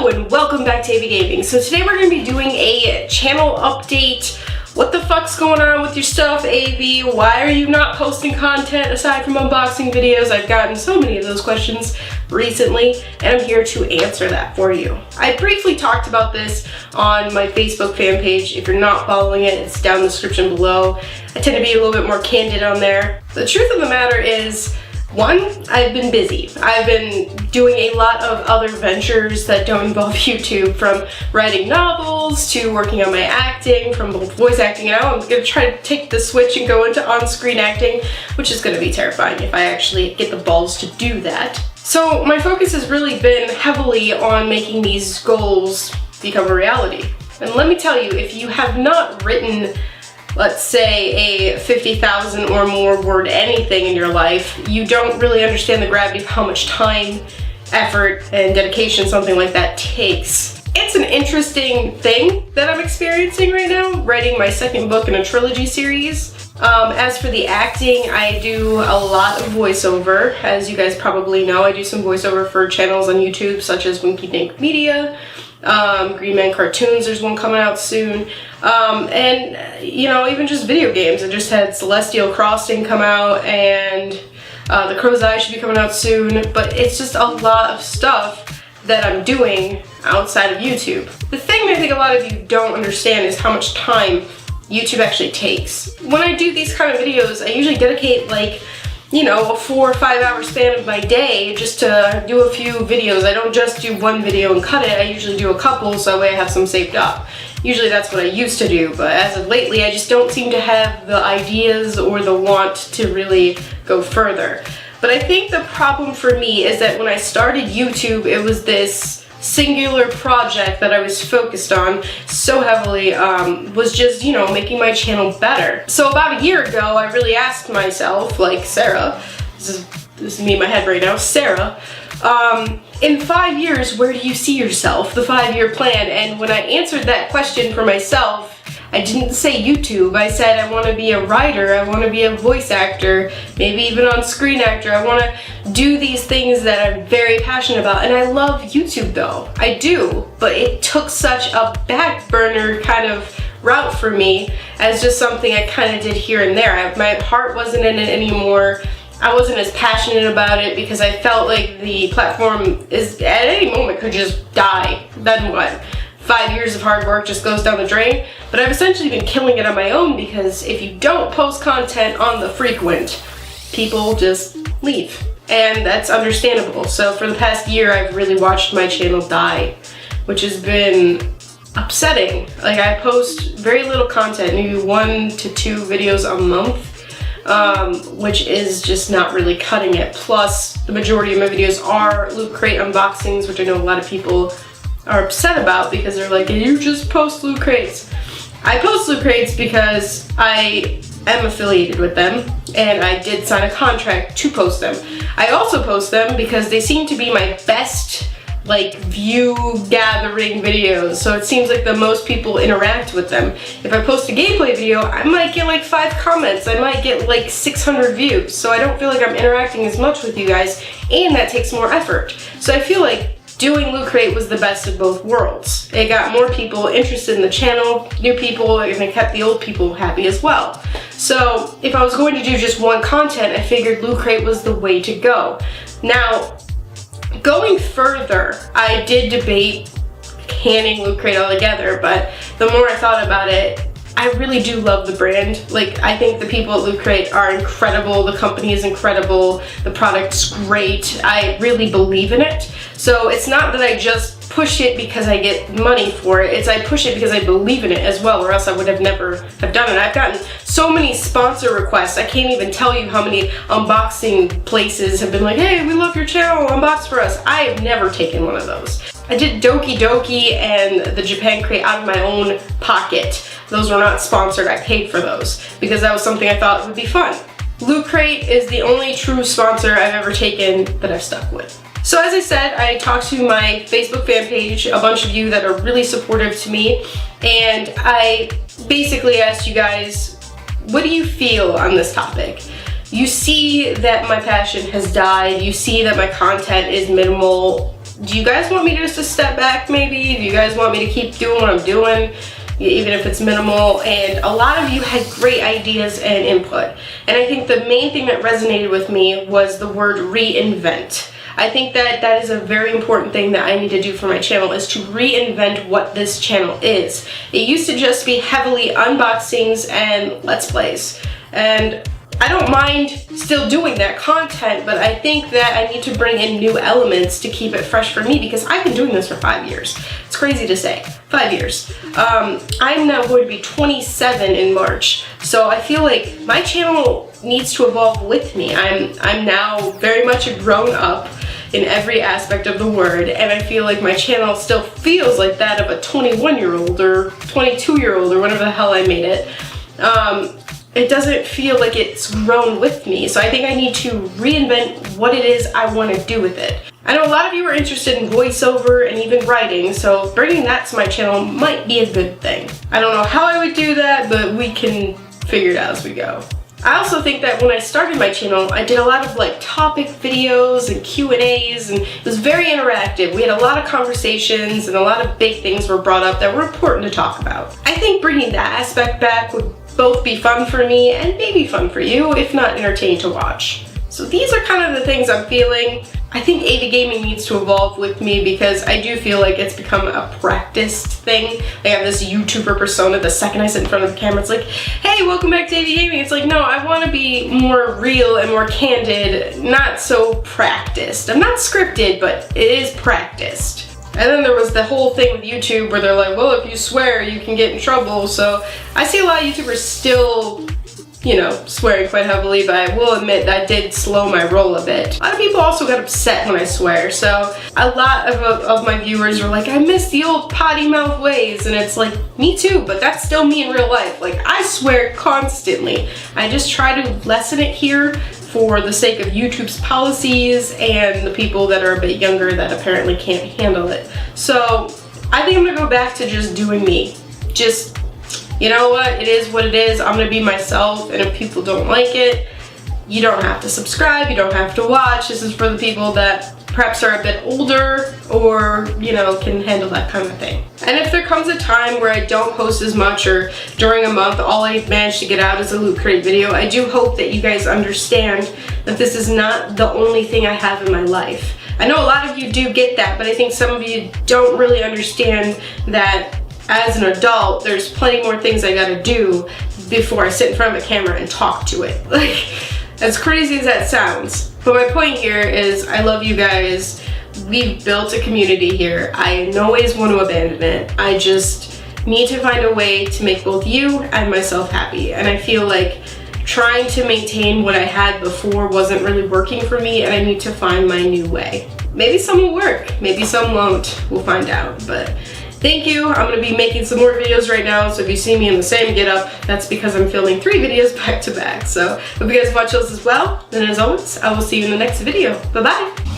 Hello and welcome back to AviGaming. So today we're going to be doing a channel update. What the fuck's going on with your stuff, Avi? Why are you not posting content aside from unboxing videos? I've gotten so many of those questions recently, and I'm here to answer that for you. I briefly talked about this on my Facebook fan page. If you're not following it, it's down in the description below. I tend to be a little bit more candid on there. The truth of the matter is, one, I've been busy. I've been doing a lot of other ventures that don't involve YouTube, from writing novels to working on my acting, from both voice acting. Now I'm gonna try to take the switch and go into on-screen acting, which is gonna be terrifying if I actually get the balls to do that. So my focus has really been heavily on making these goals become a reality. And let me tell you, if you have not written, let's say, a 50,000 or more word anything in your life, you don't really understand the gravity of how much time, effort, and dedication something like that takes. It's an interesting thing that I'm experiencing right now, writing my second book in a trilogy series. As for the acting, I do a lot of voiceover. As you guys probably know, I do some voiceover for channels on YouTube, such as Winky Dink Media, Green Man Cartoons, there's one coming out soon, and you know, even just video games. I just had Celestial Crossing come out, and The Crow's Eye should be coming out soon, but it's just a lot of stuff that I'm doing outside of YouTube. The thing that I think a lot of you don't understand is how much time YouTube actually takes. When I do these kind of videos, I usually dedicate, like, you know, a 4 or 5 hour span of my day just to do a few videos. I don't just do one video and cut it. I usually do a couple, so that way I have some saved up. Usually that's what I used to do, but as of lately I just don't seem to have the ideas or the want to really go further. But I think the problem for me is that when I started YouTube, it was this singular project that I was focused on so heavily, was just, you know, making my channel better. So about a year ago, I really asked myself, like, Sarah, this is me in my head right now, Sarah, in 5 years, where do you see yourself, the 5-year plan? And when I answered that question for myself, I didn't say YouTube. I said I want to be a writer, I want to be a voice actor, maybe even on-screen actor. I want to do these things that I'm very passionate about. And I love YouTube though, I do, but it took such a back burner kind of route for me as just something I kind of did here and there. My heart wasn't in it anymore. I wasn't as passionate about it because I felt like the platform is at any moment could just die. Then what? 5 years of hard work just goes down the drain. But I've essentially been killing it on my own, because if you don't post content on the frequent, people just leave. And that's understandable. So for the past year, I've really watched my channel die, which has been upsetting. Like, I post very little content, maybe 1 to 2 videos a month, which is just not really cutting it. Plus, the majority of my videos are Loot Crate unboxings, which I know a lot of people are upset about because they're like, you just post Loot Crates. I post Loot Crates because I am affiliated with them and I did sign a contract to post them. I also post them because they seem to be my best, like, view gathering videos, so it seems like the most people interact with them. If I post a gameplay video, I might get like 5 comments, I might get like 600 views, so I don't feel like I'm interacting as much with you guys, and that takes more effort. So I feel like doing Loot Crate was the best of both worlds. It got more people interested in the channel, new people, and it kept the old people happy as well. So if I was going to do just one content, I figured Loot Crate was the way to go. Now, going further, I did debate canning Loot Crate altogether, but the more I thought about it, I really do love the brand. Like, I think the people at Loot Crate are incredible, the company is incredible, the product's great, I really believe in it. So it's not that I just push it because I get money for it, it's I push it because I believe in it as well, or else I would have never have done it. I've gotten so many sponsor requests, I can't even tell you how many unboxing places have been like, hey, we love your channel, unbox for us. I have never taken one of those. I did Doki Doki and the Japan Crate out of my own pocket. Those were not sponsored, I paid for those because that was something I thought would be fun. Loot Crate is the only true sponsor I've ever taken that I've stuck with. So as I said, I talked to my Facebook fan page, a bunch of you that are really supportive to me, and I basically asked you guys, what do you feel on this topic? You see that my passion has died, you see that my content is minimal, Do you guys want me just to step back maybe? Do you guys want me to keep doing what I'm doing, even if it's minimal? And a lot of you had great ideas and input. And I think the main thing that resonated with me was the word reinvent. I think that that is a very important thing that I need to do for my channel, is to reinvent what this channel is. It used to just be heavily unboxings and Let's Plays. And I don't mind still doing that content, but I think that I need to bring in new elements to keep it fresh for me, because I've been doing this for 5 years. It's crazy to say, 5 years. I'm now going to be 27 in March, so I feel like my channel needs to evolve with me. I'm now very much a grown up in every aspect of the word, and I feel like my channel still feels like that of a 21-year-old or 22-year-old or whatever the hell I made it. It doesn't feel like it's grown with me, so I think I need to reinvent what it is I want to do with it. I know a lot of you are interested in voiceover and even writing, so bringing that to my channel might be a good thing. I don't know how I would do that, but we can figure it out as we go. I also think that when I started my channel, I did a lot of like topic videos and Q&As, and it was very interactive. We had a lot of conversations and a lot of big things were brought up that were important to talk about. I think bringing that aspect back would both be fun for me and maybe fun for you, if not entertaining to watch. So these are kind of the things I'm feeling. I think AviGaming needs to evolve with me, because I do feel like it's become a practiced thing. I have this YouTuber persona. The second I sit in front of the camera, it's like, hey, welcome back to AviGaming. It's like, no, I want to be more real and more candid, not so practiced. I'm not scripted, but it is practiced. And then there was the whole thing with YouTube where they're like, well, if you swear, you can get in trouble. So I see a lot of YouTubers still, you know, swearing quite heavily, but I will admit that did slow my roll a bit. A lot of people also got upset when I swear, so a lot of my viewers were like, I miss the old potty mouth ways, and it's like, me too, but that's still me in real life. Like, I swear constantly. I just try to lessen it here for the sake of YouTube's policies and the people that are a bit younger that apparently can't handle it. So I think I'm gonna go back to just doing me. Just, you know what, it is what it is. I'm gonna be myself, and if people don't like it, you don't have to subscribe, you don't have to watch. This is for the people that perhaps are a bit older or, you know, can handle that kind of thing. And if there comes a time where I don't post as much, or during a month all I manage to get out is a Loot Crate video, I do hope that you guys understand that this is not the only thing I have in my life. I know a lot of you do get that, but I think some of you don't really understand that as an adult, there's plenty more things I gotta do before I sit in front of a camera and talk to it. Like, as crazy as that sounds. But my point here is, I love you guys. We've built a community here. I in no ways want to abandon it. I just need to find a way to make both you and myself happy. And I feel like trying to maintain what I had before wasn't really working for me, and I need to find my new way. Maybe some will work, maybe some won't. We'll find out. But thank you. I'm going to be making some more videos right now, so if you see me in the same getup, that's because I'm filming 3 videos back to back. So hope you guys watch those as well. And as always, I will see you in the next video. Bye-bye.